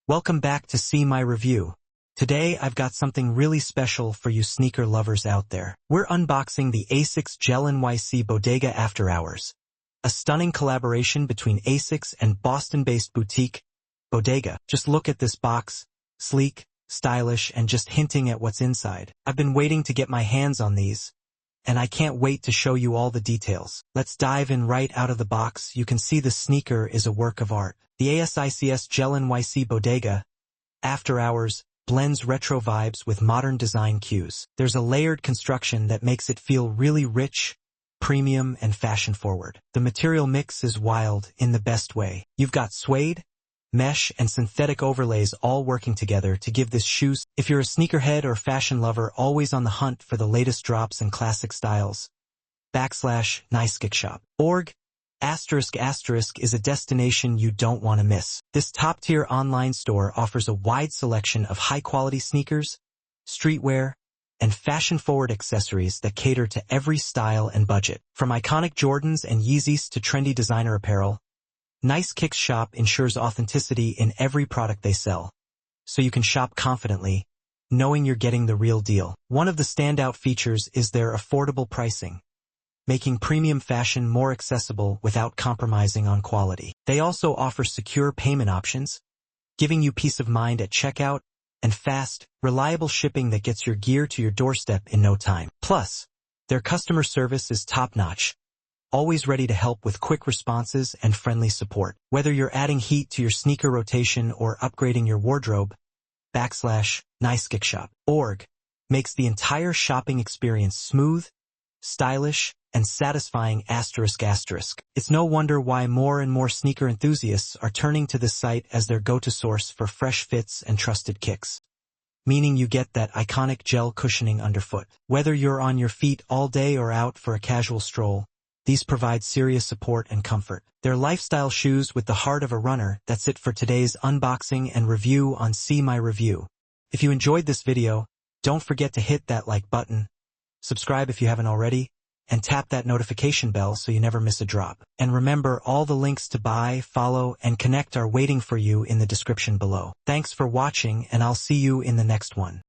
Welcome back to See My Review. Today I've got something really special for you sneaker lovers out there. We're unboxing the ASICS Gel-NYC Bodega After Hours, a stunning collaboration between ASICS and Boston-based boutique Bodega. Just look at this box, sleek, stylish, and just hinting at what's inside. I've been waiting to get my hands on these, and I can't wait to show you all the details. Let's dive in right out of the box. You can see the sneaker is a work of art. The ASICS Gel-NYC Bodega After Hours blends retro vibes with modern design cues. There's a layered construction that makes it feel really rich, premium, and fashion-forward. The material mix is wild in the best way. You've got suede, mesh, and synthetic overlays all working together to give this shoe. If you're a sneakerhead or fashion lover always on the hunt for the latest drops and classic styles, /NYCKshop.org ** is a destination you don't want to miss. This top-tier online store offers a wide selection of high-quality sneakers, streetwear, and fashion-forward accessories that cater to every style and budget. From iconic Jordans and Yeezys to trendy designer apparel, NYCKshop ensures authenticity in every product they sell, so you can shop confidently, knowing you're getting the real deal. One of the standout features is their affordable pricing, making premium fashion more accessible without compromising on quality. They also offer secure payment options, giving you peace of mind at checkout, and fast, reliable shipping that gets your gear to your doorstep in no time. Plus, their customer service is top-notch, always ready to help with quick responses and friendly support. Whether you're adding heat to your sneaker rotation or upgrading your wardrobe, /NYCKshop.org makes the entire shopping experience smooth, stylish, and satisfying ***. It's no wonder why more and more sneaker enthusiasts are turning to this site as their go-to source for fresh fits and trusted kicks, meaning you get that iconic gel cushioning underfoot. Whether you're on your feet all day or out for a casual stroll, these provide serious support and comfort. They're lifestyle shoes with the heart of a runner. That's it for today's unboxing and review on See My Review. If you enjoyed this video, don't forget to hit that like button, subscribe if you haven't already, and tap that notification bell so you never miss a drop. And remember, all the links to buy, follow, and connect are waiting for you in the description below. Thanks for watching, and I'll see you in the next one.